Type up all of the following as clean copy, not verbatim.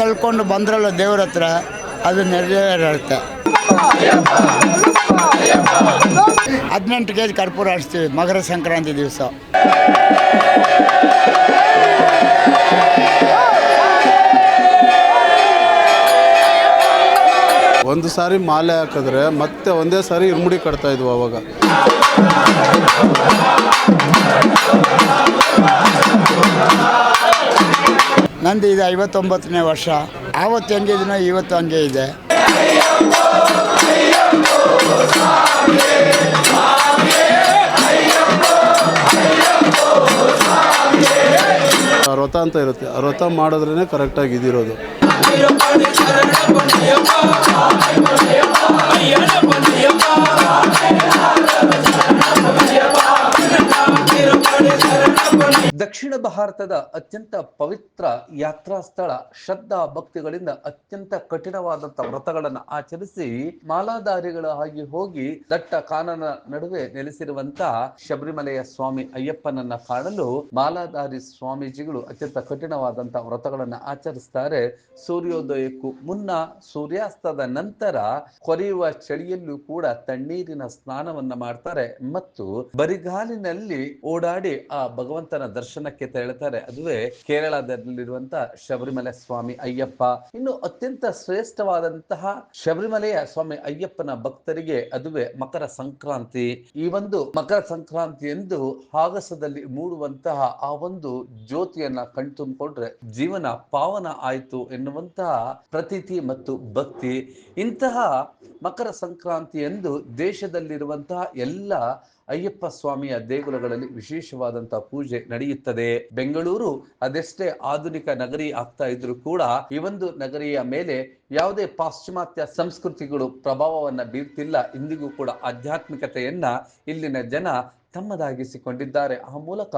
ತಳ್ಕೊಂಡು ಬಂದ್ರಲ್ಲ ದೇವ್ರ ಹತ್ರ ಅದು ನೆರವೇರುತ್ತೆ. 18 ಕೆಜಿ ಕರ್ಪೂರ ಹಚ್ತೀವಿ ಮಕರ ಸಂಕ್ರಾಂತಿ ದಿವಸ. ಒಂದು ಸಾರಿ ಮಾಲೆ ಹಾಕಿದ್ರೆ ಮತ್ತೆ ಒಂದೇ ಸಾರಿ ಇರ್ಮುಡಿ ಕಟ್ತಾ ಇದ್ವು ಅವಾಗ. ನಂದು ಇದು 59ನೇ ವರ್ಷ. ಆವತ್ತು ಹೆಂಗಿದ್ದೀನೋ ಇವತ್ತು ಹಂಗೆ ಇದೆ. ವ್ರತ ಅಂತ ಇರುತ್ತೆ, ಆ ವ್ರತ ಮಾಡಿದ್ರೇ ಕರೆಕ್ಟಾಗಿ ಇದಿರೋದು. ದಕ್ಷಿಣ ಭಾರತದ ಅತ್ಯಂತ ಪವಿತ್ರ ಯಾತ್ರಾ ಸ್ಥಳ, ಶ್ರದ್ಧಾ ಭಕ್ತಿಗಳಿಂದ ಅತ್ಯಂತ ಕಠಿಣವಾದಂತ ವ್ರತಗಳನ್ನು ಆಚರಿಸಿ ಮಾಲಾಧಾರಿಗಳ ಆಗಿ ಹೋಗಿ ದಟ್ಟ ಕಾನನ ನಡುವೆ ನೆಲೆಸಿರುವಂತ ಶಬರಿಮಲೆಯ ಸ್ವಾಮಿ ಅಯ್ಯಪ್ಪನನ್ನ ಕಾಣಲು ಮಾಲಾಧಾರಿ ಸ್ವಾಮೀಜಿಗಳು ಅತ್ಯಂತ ಕಠಿಣವಾದಂತ ವ್ರತಗಳನ್ನು ಆಚರಿಸ್ತಾರೆ. ಸೂರ್ಯೋದಯಕ್ಕೂ ಮುನ್ನ, ಸೂರ್ಯಾಸ್ತದ ನಂತರ, ಕೊರೆಯುವ ಚಳಿಯಲ್ಲೂ ಕೂಡ ತಣ್ಣೀರಿನ ಸ್ನಾನವನ್ನ ಮಾಡ್ತಾರೆ ಮತ್ತು ಬರಿಗಾಲಿನಲ್ಲಿ ಓಡಾಡಿ ಆ ಭಗವಂತನ ದರ್ಶನಕ್ಕೆ ತೆರಳುತ್ತಾರೆ. ಅದುವೇ ಕೇರಳದಲ್ಲಿರುವಂತಹ ಶಬರಿಮಲೆ ಸ್ವಾಮಿ ಅಯ್ಯಪ್ಪ. ಇನ್ನು ಅತ್ಯಂತ ಶ್ರೇಷ್ಠವಾದಂತಹ ಶಬರಿಮಲೆಯ ಸ್ವಾಮಿ ಅಯ್ಯಪ್ಪನ ಭಕ್ತರಿಗೆ ಅದುವೇ ಮಕರ ಸಂಕ್ರಾಂತಿ. ಈ ಒಂದು ಮಕರ ಸಂಕ್ರಾಂತಿ ಎಂದು ಆಗಸದಲ್ಲಿ ಮೂಡುವಂತಹ ಆ ಒಂದು ಜ್ಯೋತಿಯನ್ನ ಕಣ್ತುಂಬಿಕೊಂಡ್ರೆ ಜೀವನ ಪಾವನ ಆಯಿತು ಎನ್ನುವಂತಹ ಪ್ರತೀತಿ ಮತ್ತು ಭಕ್ತಿ. ಇಂತಹ ಮಕರ ಸಂಕ್ರಾಂತಿ ಎಂದು ದೇಶದಲ್ಲಿರುವಂತಹ ಎಲ್ಲ ಅಯ್ಯಪ್ಪ ಸ್ವಾಮಿಯ ದೇಗುಲಗಳಲ್ಲಿ ವಿಶೇಷವಾದಂತಹ ಪೂಜೆ ನಡೆಯುತ್ತದೆ. ಬೆಂಗಳೂರು ಅದೆಷ್ಟೇ ಆಧುನಿಕ ನಗರಿ ಆಗ್ತಾ ಇದ್ರು ಕೂಡ ಈ ಒಂದು ನಗರಿಯ ಮೇಲೆ ಯಾವುದೇ ಪಾಶ್ಚಿಮಾತ್ಯ ಸಂಸ್ಕೃತಿಗಳು ಪ್ರಭಾವವನ್ನ ಬೀರ್ತಿಲ್ಲ. ಇಂದಿಗೂ ಕೂಡ ಆಧ್ಯಾತ್ಮಿಕತೆಯನ್ನ ಇಲ್ಲಿನ ಜನ ತಮ್ಮದಾಗಿಸಿಕೊಂಡಿದ್ದಾರೆ. ಆ ಮೂಲಕ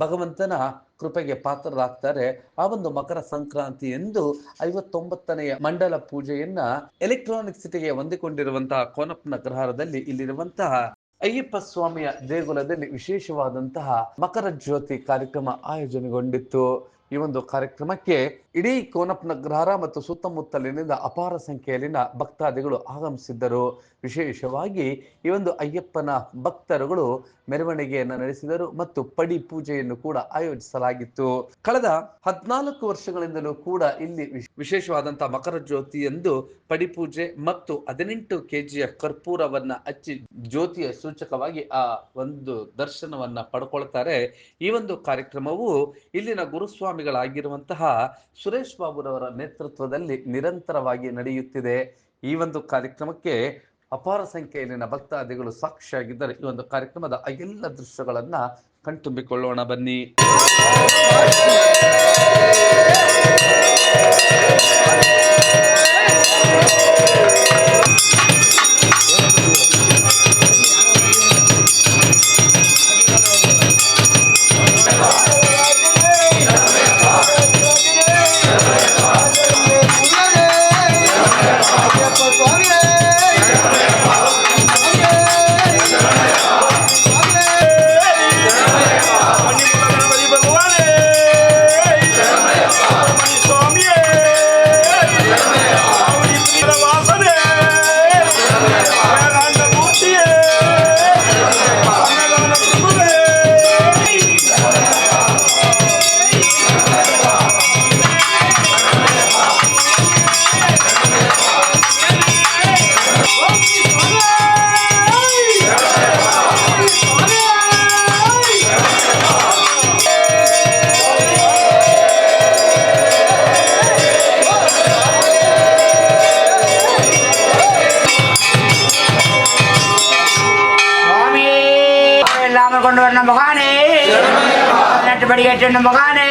ಭಗವಂತನ ಕೃಪೆಗೆ ಪಾತ್ರರಾಗ್ತಾರೆ. ಆ ಒಂದು ಮಕರ ಸಂಕ್ರಾಂತಿ ಎಂದು 59ನೇ ಮಂಡಲ ಪೂಜೆಯನ್ನ ಎಲೆಕ್ಟ್ರಾನಿಕ್ ಸಿಟಿಗೆ ಹೊಂದಿಕೊಂಡಿರುವಂತಹ ಕೋನಪ್ಪನ ಗ್ರಹಾರದಲ್ಲಿ ಇಲ್ಲಿರುವಂತಹ ಅಯ್ಯಪ್ಪ ಸ್ವಾಮಿಯ ದೇಗುಲದಲ್ಲಿ ವಿಶೇಷವಾದಂತಹ ಮಕರ ಜ್ಯೋತಿ ಕಾರ್ಯಕ್ರಮ ಆಯೋಜನೆಗೊಂಡಿತ್ತು. ಈ ಒಂದು ಕಾರ್ಯಕ್ರಮಕ್ಕೆ ಇಡೀ ಕೋನಪ್ಪನ ಗ್ರಹಾರ ಮತ್ತು ಸುತ್ತಮುತ್ತಲಿನಿಂದ ಅಪಾರ ಸಂಖ್ಯೆಯಲ್ಲಿನ ಭಕ್ತಾದಿಗಳು ಆಗಮಿಸಿದ್ದರು. ವಿಶೇಷವಾಗಿ ಈ ಒಂದು ಅಯ್ಯಪ್ಪನ ಭಕ್ತರುಗಳು ಮೆರವಣಿಗೆಯನ್ನು ನಡೆಸಿದರು ಮತ್ತು ಪಡಿ ಪೂಜೆಯನ್ನು ಕೂಡ ಆಯೋಜಿಸಲಾಗಿತ್ತು. ಕಳೆದ 14 ವರ್ಷಗಳಿಂದಲೂ ಕೂಡ ಇಲ್ಲಿ ವಿಶೇಷವಾದಂತಹ ಮಕರ ಜ್ಯೋತಿ ಎಂದು ಪಡಿ ಪೂಜೆ ಮತ್ತು 18 ಕೆಜಿಯ ಕರ್ಪೂರವನ್ನ ಹಚ್ಚಿ ಜ್ಯೋತಿಯ ಸೂಚಕವಾಗಿ ಆ ಒಂದು ದರ್ಶನವನ್ನ ಪಡ್ಕೊಳ್ತಾರೆ. ಈ ಒಂದು ಕಾರ್ಯಕ್ರಮವು ಇಲ್ಲಿನ ಗುರುಸ್ವಾಮಿಗಳಾಗಿರುವಂತಹ ಸುರೇಶ್ ಬಾಬುರವರ ನೇತೃತ್ವದಲ್ಲಿ ನಿರಂತರವಾಗಿ ನಡೆಯುತ್ತಿದೆ. ಈ ಒಂದು ಕಾರ್ಯಕ್ರಮಕ್ಕೆ ಅಪಾರ ಸಂಖ್ಯೆಯಲ್ಲಿನ ಭಕ್ತಾದಿಗಳು ಸಾಕ್ಷಿಯಾಗಿದ್ದಾರೆ. ಈ ಒಂದು ಕಾರ್ಯಕ್ರಮದ ಎಲ್ಲ ದೃಶ್ಯಗಳನ್ನ ಕಣ್ತುಂಬಿಕೊಳ್ಳೋಣ ಬನ್ನಿ. കൊണ്ടുവരുന്ന മഹാനേ, പഠിക്കേറ്റുന്ന മഹാനേ,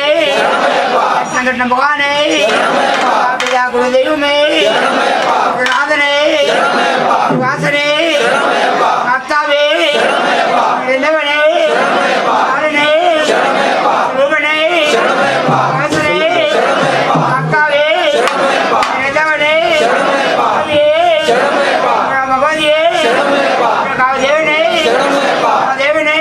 കിട്ടുന്ന മഹാനേ, ഗുരുദൈവമേ, നാഥനേ, വാസനേ, കർത്താവേ, എല്ലവനേ, ആരനേ, രൂപനേ, വാസനേ, കർത്താവേ, എല്ലവനേ, ഭഗവതിയേ, കാവദേവനേ, ദേവനേ,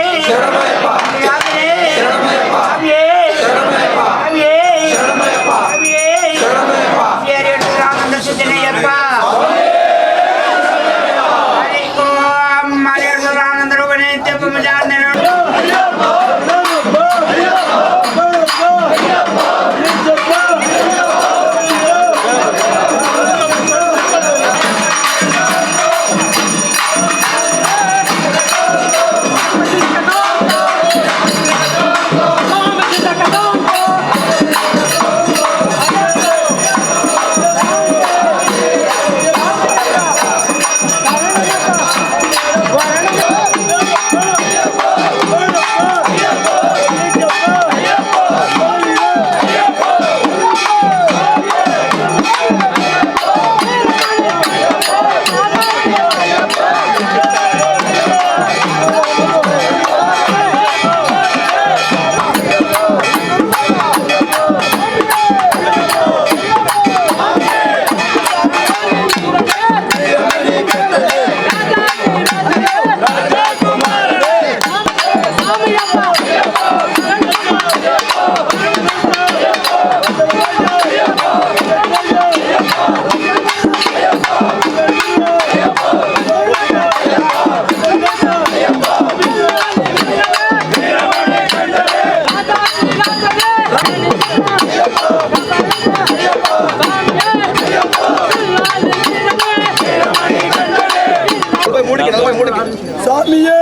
ಸ್ವಾಮಿಯೇ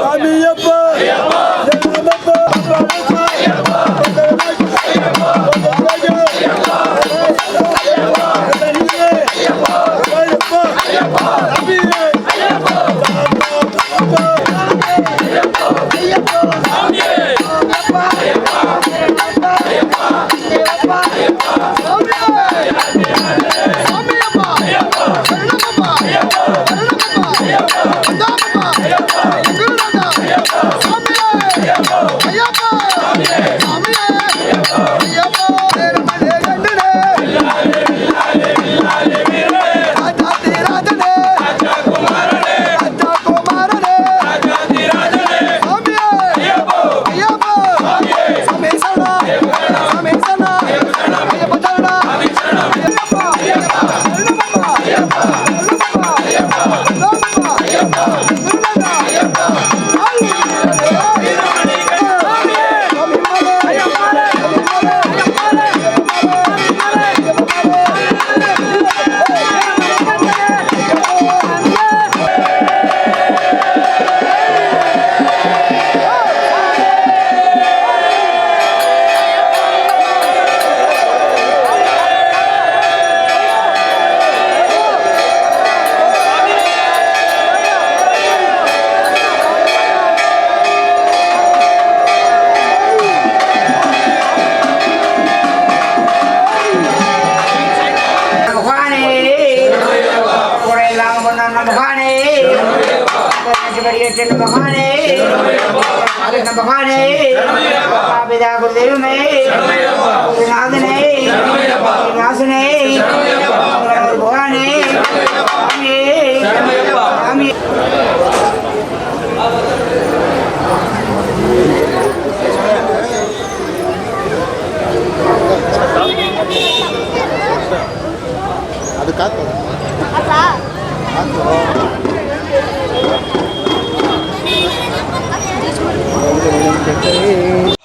ಸ್ವಾಮಿಯಪ್ಪ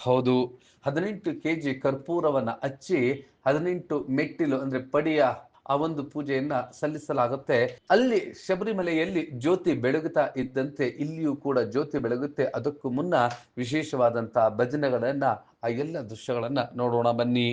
ಹೌದು, 18 kg ಕರ್ಪೂರವನ್ನ ಹಚ್ಚಿ 18 ಮೆಟ್ಟಿಲು ಅಂದ್ರೆ ಪಡಿಯ ಆ ಒಂದು ಪೂಜೆಯನ್ನ ಸಲ್ಲಿಸಲಾಗುತ್ತೆ. ಅಲ್ಲಿ ಶಬರಿಮಲೆಯಲ್ಲಿ ಜ್ಯೋತಿ ಬೆಳಗುತ್ತಾ ಇದ್ದಂತೆ ಇಲ್ಲಿಯೂ ಕೂಡ ಜ್ಯೋತಿ ಬೆಳಗುತ್ತೆ. ಅದಕ್ಕೂ ಮುನ್ನ ವಿಶೇಷವಾದಂತಹ ಭಜನೆಗಳನ್ನ ಆ ಎಲ್ಲ ದೃಶ್ಯಗಳನ್ನ ನೋಡೋಣ ಬನ್ನಿ.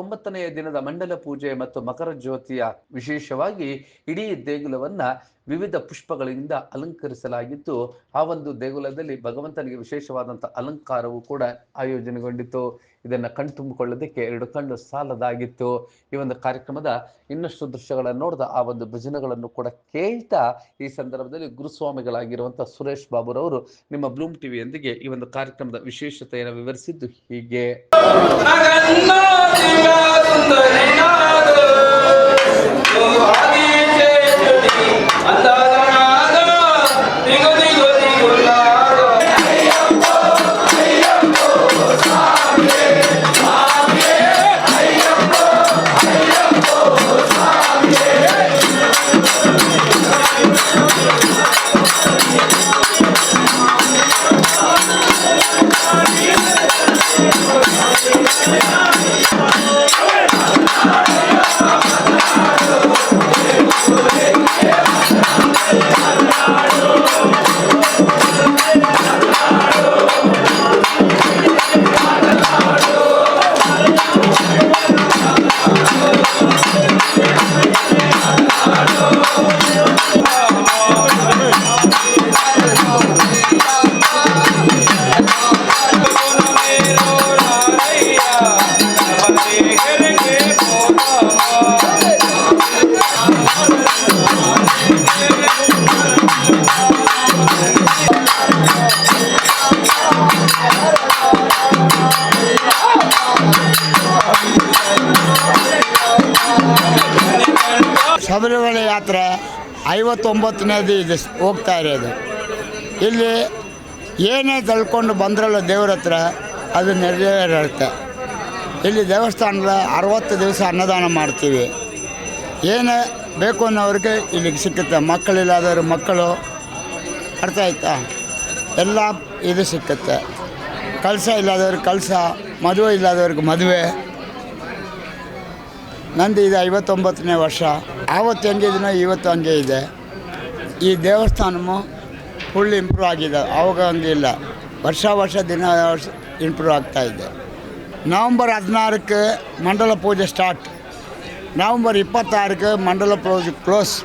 59ನೆಯ ದಿನದ ಮಂಡಲ ಪೂಜೆ ಮತ್ತು ಮಕರ ಜ್ಯೋತಿಯ ವಿಶೇಷವಾಗಿ ಇಡೀ ದೇಗುಲವನ್ನ ವಿವಿಧ ಪುಷ್ಪಗಳಿಂದ ಅಲಂಕರಿಸಲಾಗಿದ್ದು, ಆ ಒಂದು ದೇಗುಲದಲ್ಲಿ ಭಗವಂತನಿಗೆ ವಿಶೇಷವಾದಂತಹ ಅಲಂಕಾರವು ಕೂಡ ಆಯೋಜನೆಗೊಂಡಿತ್ತು. ಇದನ್ನ ಕಣ್ತುಂಬಿಕೊಳ್ಳೋದಕ್ಕೆ 2 ಕಣ್ಣು ಸಾಲದಾಗಿತ್ತು. ಈ ಒಂದು ಕಾರ್ಯಕ್ರಮದ ಇನ್ನಷ್ಟು ದೃಶ್ಯಗಳನ್ನು ನೋಡಿದ ಆ ಒಂದು ಭಜನೆಗಳನ್ನು ಕೂಡ ಕೇಳ್ತಾ ಈ ಸಂದರ್ಭದಲ್ಲಿ ಗುರುಸ್ವಾಮಿಗಳಾಗಿರುವಂತಹ ಸುರೇಶ್ ಬಾಬುರವರು ನಿಮ್ಮ ಬ್ಲೂಮ್ ಟಿವಿಯೊಂದಿಗೆ ಈ ಒಂದು ಕಾರ್ಯಕ್ರಮದ ವಿಶೇಷತೆಯನ್ನು ವಿವರಿಸಿದ್ದು ಹೀಗೆ. ಶಬರಿಮಲೆ ಯಾತ್ರೆ 59ನೇದು ಇದು ಹೋಗ್ತಾ ಇರೋದು. ಇಲ್ಲಿ ಏನೇ ತಳ್ಕೊಂಡು ಬಂದ್ರಲ್ಲ ದೇವ್ರ ಹತ್ರ ಅದು ನೆರವೇರುತ್ತೆ. ಇಲ್ಲಿ ದೇವಸ್ಥಾನದ 60 ದಿವಸ ಅನ್ನದಾನ ಮಾಡ್ತೀವಿ. ಏನೇ ಬೇಕು ಅನ್ನೋರಿಗೆ ಇಲ್ಲಿಗೆ ಸಿಕ್ಕುತ್ತೆ. ಮಕ್ಕಳಿಲ್ಲದವ್ರ ಮಕ್ಕಳು, ಅರ್ಥ ಆಯ್ತಾ, ಎಲ್ಲ ಇದು ಸಿಕ್ಕುತ್ತೆ. ಕಳಸ ಇಲ್ಲದವ್ರಿಗೆ ಕಳಸ, ಮದುವೆ ಇಲ್ಲದವ್ರಿಗೆ ಮದುವೆ. ನಂದು ಇದು 59ನೇ ವರ್ಷ. ಆವತ್ತು ಹೆಂಗಿದನೋ ಇವತ್ತು ಹಂಗೆ ಇದೆ. ಈ ದೇವಸ್ಥಾನವು ಫುಲ್ ಇಂಪ್ರೂವ್ ಆಗಿದೆ. ಆವಾಗ ಹಂಗೆ ಇಲ್ಲ, ವರ್ಷ ದಿನ ಇಂಪ್ರೂವ್ ಆಗ್ತಾಯಿದೆ. ನವಂಬರ್ 16ಕ್ಕೆ ಮಂಡಲ ಪೂಜೆ ಸ್ಟಾರ್ಟ್, ನವಂಬರ್ 26ಕ್ಕೆ ಮಂಡಲ ಪೂಜೆ ಕ್ಲೋಸ್,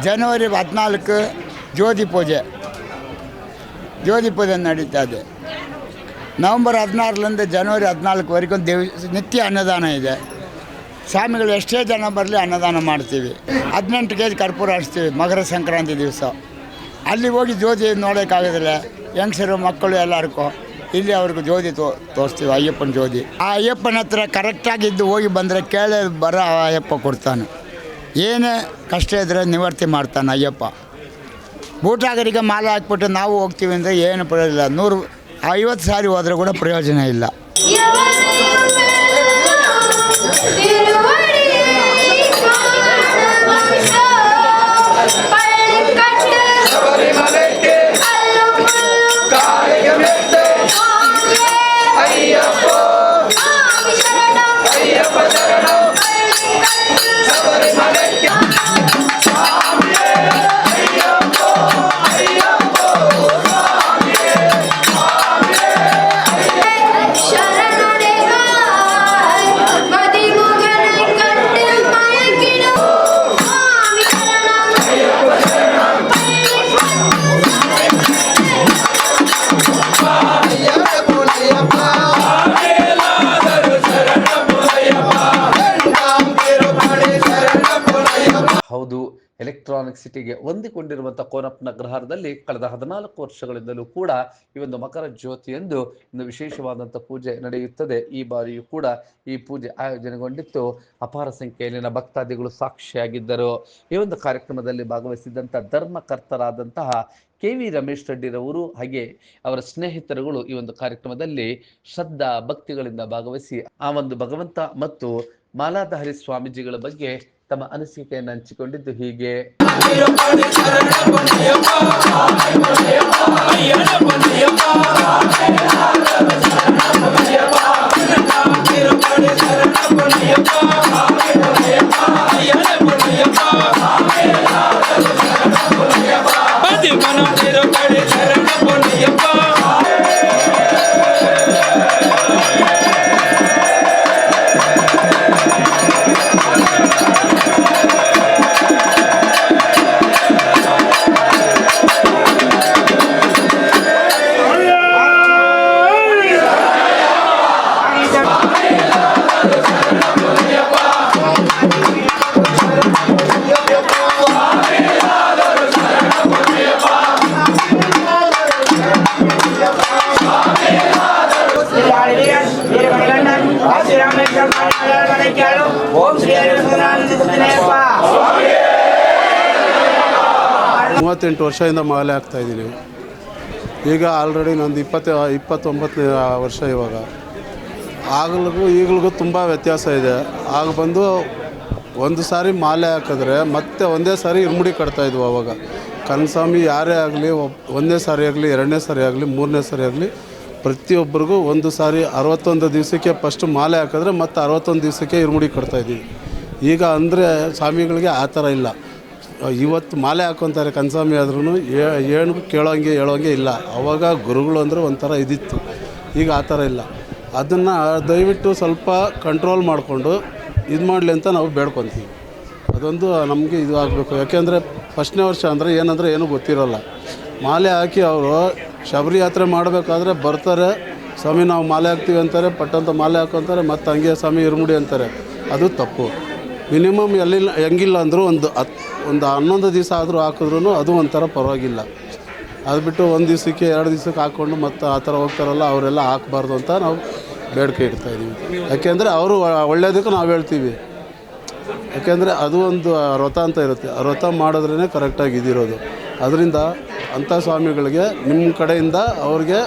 ಜನವರಿ 14ಕ್ಕೆ ಜ್ಯೋತಿ ಪೂಜೆ ನಡೀತಾ ಇದೆ. ನವಂಬರ್ 16ರಿಂದ ಜನವರಿ 14ವರೆಗೂ ನಿತ್ಯ ಅನ್ನದಾನ ಇದೆ. ಸ್ವಾಮಿಗಳು ಎಷ್ಟೇ ಜನ ಬರಲಿ ಅನ್ನದಾನ ಮಾಡ್ತೀವಿ. 18 ಕೆಜಿ ಕರ್ಪೂರ ಹಚ್ತೀವಿ ಮಕರ ಸಂಕ್ರಾಂತಿ ದಿವಸ. ಅಲ್ಲಿ ಹೋಗಿ ಜ್ಯೋತಿ ನೋಡೋಕ್ಕಾಗೋದಿಲ್ಲ, ಹೆಂಗಸರು ಮಕ್ಕಳು ಎಲ್ಲರಿಗೂ. ಇಲ್ಲಿ ಅವ್ರಿಗೆ ಜ್ಯೋತಿ ತೋರಿಸ್ತೀವಿ, ಅಯ್ಯಪ್ಪನ ಜ್ಯೋತಿ. ಆ ಅಯ್ಯಪ್ಪನ ಹತ್ರ ಕರೆಕ್ಟಾಗಿದ್ದು ಹೋಗಿ ಬಂದರೆ ಕೇಳೇ ಬರೋ ಅಯ್ಯಪ್ಪ ಕೊಡ್ತಾನೆ. ಏನೇ ಕಷ್ಟ ಇದ್ದರೆ ನಿವರ್ತಿ ಮಾಡ್ತಾನೆ ಅಯ್ಯಪ್ಪ. ಬೂಟಾಗರಿಗೆ ಮಾಲೆ ಹಾಕ್ಬಿಟ್ಟು ನಾವು ಹೋಗ್ತೀವಿ ಅಂದರೆ ಏನು ಪ್ರಯೋಜನ ಇಲ್ಲ. 150 ಸಾರಿ ಹೋದರೆ ಕೂಡ ಪ್ರಯೋಜನ ಇಲ್ಲ. ಹೌದು, ಎಲೆಕ್ಟ್ರಾನಿಕ್ ಸಿಟಿಗೆ ಹೊಂದಿಕೊಂಡಿರುವಂತಹ ಕೋನಪ್ಪ ಅಗ್ರಹಾರದಲ್ಲಿ ಕಳೆದ 14 ವರ್ಷಗಳಿಂದಲೂ ಕೂಡ ಈ ಒಂದು ಮಕರ ಜ್ಯೋತಿಯಂದು ಒಂದು ವಿಶೇಷವಾದಂತಹ ಪೂಜೆ ನಡೆಯುತ್ತದೆ. ಈ ಬಾರಿಯೂ ಕೂಡ ಈ ಪೂಜೆ ಆಯೋಜನೆಗೊಂಡಿತ್ತು. ಅಪಾರ ಸಂಖ್ಯೆಯಲ್ಲಿನ ಭಕ್ತಾದಿಗಳು ಸಾಕ್ಷಿಯಾಗಿದ್ದರು. ಈ ಒಂದು ಕಾರ್ಯಕ್ರಮದಲ್ಲಿ ಭಾಗವಹಿಸಿದಂತಹ ಧರ್ಮಕರ್ತರಾದಂತಹ KV ರಮೇಶ್ ರೆಡ್ಡಿರವರು ಹಾಗೆ ಅವರ ಸ್ನೇಹಿತರುಗಳು ಈ ಒಂದು ಕಾರ್ಯಕ್ರಮದಲ್ಲಿ ಶ್ರದ್ಧಾ ಭಕ್ತಿಗಳಿಂದ ಭಾಗವಹಿಸಿ ಆ ಒಂದು ಭಗವಂತ ಮತ್ತು ಮಾಲಾಧಾರಿ ಸ್ವಾಮೀಜಿಗಳ ಬಗ್ಗೆ ತಮ್ಮ ಅನಿಸಿಕೆಯನ್ನು ಹಂಚಿಕೊಂಡಿದ್ದು ಹೀಗೆ. 28 ವರ್ಷದಿಂದ ಮಾಲೆ ಹಾಕ್ತಾಯಿದ್ದೀನಿ. ಈಗ ಆಲ್ರೆಡಿ ನಂದು 29ನೇ ವರ್ಷ ಇವಾಗ. ಆಗಲಿಗೂ ಈಗಲಿಗೂ ತುಂಬ ವ್ಯತ್ಯಾಸ ಇದೆ. ಆಗ ಬಂದು ಒಂದು ಸಾರಿ ಮಾಲೆ ಹಾಕಿದ್ರೆ ಮತ್ತೆ ಒಂದೇ ಸಾರಿ ಇರುಮುಡಿ ಕಟ್ತಾಯಿದ್ವು. ಅವಾಗ ಕನಸ್ವಾಮಿ ಯಾರೇ ಆಗಲಿ ಒಂದನೇ ಸಾರಿ ಆಗಲಿ, ಎರಡನೇ ಸಾರಿ ಆಗಲಿ, ಮೂರನೇ ಸಾರಿ ಆಗಲಿ, ಪ್ರತಿಯೊಬ್ಬರಿಗೂ ಒಂದು ಸಾರಿ 61 ದಿವಸಕ್ಕೆ ಫಸ್ಟು ಮಾಲೆ ಹಾಕಿದ್ರೆ ಮತ್ತು 61 ದಿವಸಕ್ಕೆ ಇರುಮುಡಿ ಕಟ್ತಾಯಿದ್ದೀವಿ. ಈಗ ಅಂದರೆ ಸ್ವಾಮಿಗಳಿಗೆ ಆ ಥರ ಇಲ್ಲ. ಇವತ್ತು ಮಾಲೆ ಹಾಕ್ಕೊತಾರೆ ಕನಸ್ವಾಮಿ ಆದ್ರೂ ಏನು ಹೇಳೋಂಗೆ ಇಲ್ಲ. ಅವಾಗ ಗುರುಗಳು ಅಂದರೆ ಒಂಥರ ಇದಿತ್ತು. ಈಗ ಆ ಥರ ಇಲ್ಲ. ಅದನ್ನು ದಯವಿಟ್ಟು ಸ್ವಲ್ಪ ಕಂಟ್ರೋಲ್ ಮಾಡಿಕೊಂಡು ಇದು ಮಾಡಲಿ ಅಂತ ನಾವು ಬೇಡ್ಕೊತೀವಿ. ಅದೊಂದು ನಮಗೆ ಇದು ಆಗಬೇಕು. ಯಾಕೆಂದರೆ ಫಸ್ಟ್ನೇ ವರ್ಷ ಅಂದರೆ ಏನಂದರೆ ಏನೂ ಗೊತ್ತಿರೋಲ್ಲ. ಮಾಲೆ ಹಾಕಿ ಅವರು ಶಬರಿ ಯಾತ್ರೆ ಮಾಡಬೇಕಾದ್ರೆ ಬರ್ತಾರೆ, ಸ್ವಾಮಿ ನಾವು ಮಾಲೆ ಹಾಕ್ತೀವಿ ಅಂತಾರೆ, ಪಟ್ಟಂತ ಮಾಲೆ ಹಾಕೋಂತಾರೆ, ಮತ್ತು ಹಂಗೆ ಸ್ವಾಮಿ ಇರುಮುಡಿ ಅಂತಾರೆ. ಅದು ತಪ್ಪು. ಮಿನಿಮಮ್ ಹೆಂಗಿಲ್ಲ ಅಂದರೂ ಒಂದು 11 ದಿವಸ ಆದರೂ ಹಾಕಿದ್ರೂ ಅದು ಒಂಥರ ಪರವಾಗಿಲ್ಲ. ಅದು ಬಿಟ್ಟು 1 ದಿವಸಕ್ಕೆ 2 ದಿವಸಕ್ಕೆ ಹಾಕ್ಕೊಂಡು ಮತ್ತು ಆ ಥರ ಹೋಗ್ತಾರಲ್ಲ, ಅವರೆಲ್ಲ ಹಾಕಬಾರ್ದು ಅಂತ ನಾವು ಬೇಡಿಕೆ ಇಡ್ತಾಯಿದ್ದೀವಿ. ಯಾಕೆಂದರೆ ಅವರು ಒಳ್ಳೆಯದಕ್ಕೆ ನಾವು ಹೇಳ್ತೀವಿ. ಯಾಕೆಂದರೆ ಅದು ಒಂದು ವ್ರತ ಅಂತ ಇರುತ್ತೆ. ಆ ವ್ರತ ಮಾಡಿದ್ರೇ ಕರೆಕ್ಟಾಗಿ ಇದಿರೋದು. ಅದರಿಂದ ಅಂಥ ಸ್ವಾಮಿಗಳಿಗೆ ನಿಮ್ಮ ಕಡೆಯಿಂದ ಅವ್ರಿಗೆ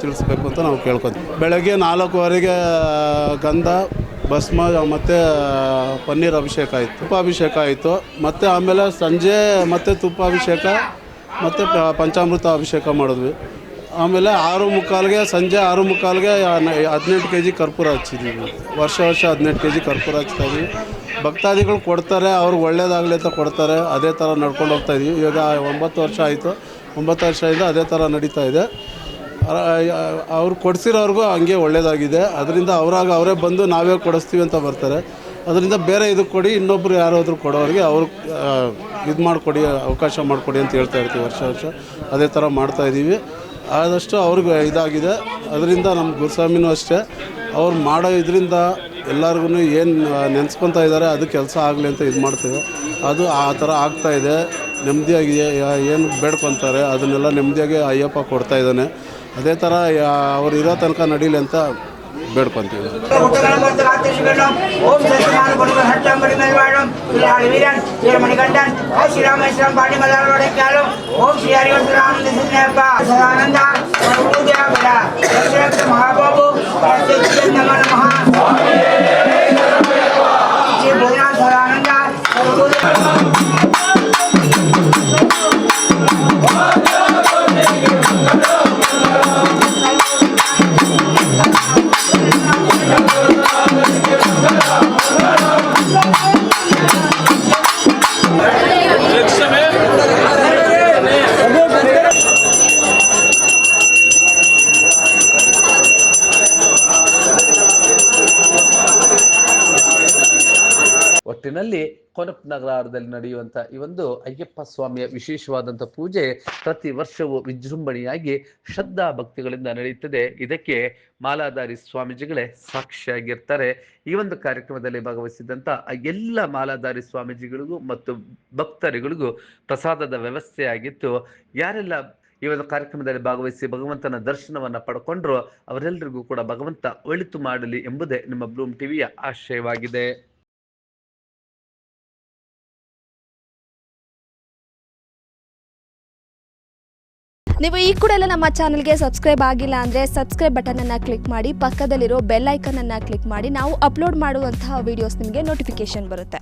ತಿಳಿಸ್ಬೇಕು ಅಂತ ನಾವು ಕೇಳ್ಕೊತೀವಿ. ಬೆಳಗ್ಗೆ 4:15ಗೆ ಗಂಧ ಭಸ್ಮ ಮತ್ತು ಪನ್ನೀರ್ ಅಭಿಷೇಕ ಆಯಿತು, ತುಪ್ಪಾಭಿಷೇಕ ಆಯಿತು. ಮತ್ತು ಆಮೇಲೆ ಸಂಜೆ ಮತ್ತು ತುಪ್ಪಾಭಿಷೇಕ ಮತ್ತು ಪಂಚಾಮೃತ ಅಭಿಷೇಕ ಮಾಡಿದ್ವಿ. ಆಮೇಲೆ 6:15ಗೆ ಸಂಜೆ 6:15ಗೆ 18 kg ಕರ್ಪೂರ ಹಚ್ಚಿದ್ದೀವಿ. ವರ್ಷ 18 kg ಕರ್ಪೂರ ಹಚ್ತಾಯಿದ್ದೀವಿ. ಭಕ್ತಾದಿಗಳು ಕೊಡ್ತಾರೆ, ಅವ್ರಿಗೆ ಒಳ್ಳೇದಾಗಲಿ ಅಂತ ಕೊಡ್ತಾರೆ. ಅದೇ ಥರ ನಡ್ಕೊಂಡು ಹೋಗ್ತಾಯಿದ್ದೀವಿ. ಇವಾಗ 9 ವರ್ಷ ಆಯಿತು. 9 ವರ್ಷದಿಂದ ಅದೇ ಥರ ನಡೀತಾ ಇದೆ. ಅವ್ರು ಕೊಡಿಸಿರೋರ್ಗೂ ಹಂಗೆ ಒಳ್ಳೆಯದಾಗಿದೆ. ಅದರಿಂದ ಅವರೇ ಬಂದು ನಾವೇ ಕೊಡಿಸ್ತೀವಿ ಅಂತ ಬರ್ತಾರೆ. ಅದರಿಂದ ಬೇರೆ ಇದಕ್ಕೆ ಕೊಡಿ, ಇನ್ನೊಬ್ಬರು ಯಾರಾದರೂ ಕೊಡೋರಿಗೆ ಅವ್ರು ಇದು ಮಾಡಿಕೊಡಿ, ಅವಕಾಶ ಮಾಡಿಕೊಡಿ ಅಂತ ಹೇಳ್ತಾ ಇರ್ತೀವಿ. ವರ್ಷ ಅದೇ ಥರ ಮಾಡ್ತಾಯಿದ್ದೀವಿ. ಆದಷ್ಟು ಅವ್ರಿಗೆ ಇದಾಗಿದೆ. ಅದರಿಂದ ನಮ್ಮ ಗುರುಸ್ವಾಮಿನೂ ಅಷ್ಟೇ, ಅವ್ರು ಮಾಡೋ ಇದರಿಂದ ಎಲ್ಲರಿಗೂ ಏನು ನೆನೆಸ್ಕೊತಾ ಇದ್ದಾರೆ ಅದು ಕೆಲಸ ಆಗಲಿ ಅಂತ ಇದು ಮಾಡ್ತೇವೆ. ಅದು ಆ ಥರ ಆಗ್ತಾಯಿದೆ. ನೆಮ್ಮದಿಯಾಗಿ ಏನು ಬೇಡ್ಕೊತಾರೆ ಅದನ್ನೆಲ್ಲ ನೆಮ್ಮದಿಯಾಗಿ ಅಯ್ಯಪ್ಪ ಕೊಡ್ತಾಯಿದ್ದಾನೆ. ಅದೇ ಥರ ಅವ್ರು ಇರೋ ತನಕ ನಡೀಲಿ ಅಂತ ಬೇಡ್ಕೊತೀವಿ. ಓಂ ಸತ್ಯನಾರಾಯಣ ಬರುವ ಹಟ್ಟಂಬಡಿ ಮೇಲ್ವಾಡಂ ಇಲಾಳಿ ವೀರನ್ ಶ್ರೀಮಣಿಗಂಡನ್ ಶ್ರೀರಾಮೇಶ್ವರಂ ಪಾಡಿ ಮಲಾಲೋಡೆ ಕ್ಯಾಲಂ ಓಂ ಶ್ರೀ ಹರಿವಂತರಾನಂದ ಸಿದ್ಧಪ್ಪ ಸದಾನಂದ ಸರ್ವೋದಯಬಲ ದಶರಥ ಮಹಾಬಾಬು ನಮ ನಮಃ ಶ್ರೀ ಭೋಜನಾಥ ಸದಾನಂದ ಒಟ್ಟಿನಲ್ಲಿ ಕೊನಪ್ ನಗರದಲ್ಲಿ ನಡೆಯುವಂಥ ಈ ಒಂದು ಅಯ್ಯಪ್ಪ ಸ್ವಾಮಿಯ ವಿಶೇಷವಾದಂಥ ಪೂಜೆ ಪ್ರತಿ ವರ್ಷವೂ ವಿಜೃಂಭಣೆಯಾಗಿ ಶ್ರದ್ಧಾ ಭಕ್ತಿಗಳಿಂದ ನಡೆಯುತ್ತದೆ. ಇದಕ್ಕೆ ಮಾಲಾಧಾರಿ ಸ್ವಾಮೀಜಿಗಳೇ ಸಾಕ್ಷಿಯಾಗಿರ್ತಾರೆ. ಈ ಒಂದು ಕಾರ್ಯಕ್ರಮದಲ್ಲಿ ಭಾಗವಹಿಸಿದಂಥ ಎಲ್ಲ ಮಾಲಾಧಾರಿ ಸ್ವಾಮೀಜಿಗಳಿಗೂ ಮತ್ತು ಭಕ್ತರಿಗಳಿಗೂ ಪ್ರಸಾದದ ವ್ಯವಸ್ಥೆ ಆಗಿತ್ತು. ಯಾರೆಲ್ಲ ಈ ಒಂದು ಕಾರ್ಯಕ್ರಮದಲ್ಲಿ ಭಾಗವಹಿಸಿ ಭಗವಂತನ ದರ್ಶನವನ್ನ ಪಡ್ಕೊಂಡ್ರು ಅವರೆಲ್ಲರಿಗೂ ಕೂಡ ಭಗವಂತ ಒಳಿತು ಮಾಡಲಿ ಎಂಬುದೇ ನಿಮ್ಮ ಬ್ಲೂಮ್ ಟಿವಿಯ ಆಶಯವಾಗಿದೆ. ನೀವು ಈ ಕೂಡ ಎಲ್ಲ ನಮ್ಮ ಚಾನಲ್ಗೆ ಸಬ್ಸ್ಕ್ರೈಬ್ ಆಗಿಲ್ಲ ಅಂದರೆ ಸಬ್ಸ್ಕ್ರೈಬ್ ಬಟನನ್ನು ಕ್ಲಿಕ್ ಮಾಡಿ, ಪಕ್ಕದಲ್ಲಿರೋ ಬೆಲ್ ಐಕನನ್ನು ಕ್ಲಿಕ್ ಮಾಡಿ. ನಾವು ಅಪ್ಲೋಡ್ ಮಾಡುವಂತಹ ವೀಡಿಯೋಸ್ ನಿಮಗೆ ನೋಟಿಫಿಕೇಶನ್ ಬರುತ್ತೆ.